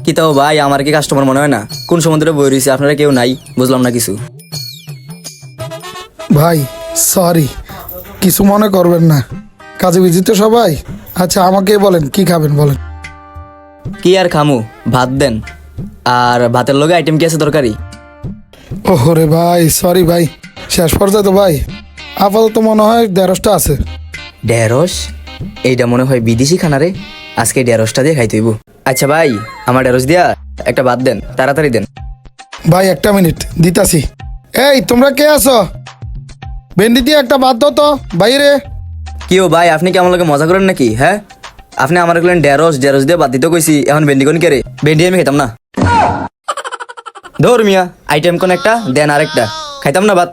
কি তাও ভাই, আমার কি কাস্টমার মনে হয় না? কোন সমুদ্রে বই রয়েছে, আপনারা কেউ নাই, বুঝলাম না কিছু। ভাই সরি, কিছু মনে করবেন না, কাজে বিজি তো সবাই। আচ্ছা আমাকে বলেন কি খাবেন বলেন। কি আর খামু, ভাত দেন। আর ভাতের লগে আইটেম কি আছে তরকারি? ওহরে ভাই সরি ভাই, শেষ পর্যায়ে তো ভাই, আপাতত মনে হয় ১৫টা আছে। ঢেঁড়স? এইটা মনে হয় বিদেশি খানা রে। আজকে ঢেঁড়সটা দিয়ে খাইতে হইব। আচ্ছা ভাই, আমার ঢেঁড়স দিয়া একটা ভাত দেন, তাড়াতাড়ি দেন। ভাই একটা মিনিট দিতাছি। এই তোমরা কে আছো? ভেন্ডি দিয়ে একটা বাদ দাও তো বাইরে। কিও ভাই, আপনি কি আমার লগে মজা করেন নাকি? হ্যাঁ, আপনি আমার কইলেন ঢেঁড়স, ঢেঁড়স দিয়ে ভাত দিতে কইছি, এখন ভেন্ডি কোন কে রে? ভেন্ডি আমি খাইতাম না। ধর মিয়া, আইটেম কোন একটা দেন, আরেকটা খাইতাম না ভাত।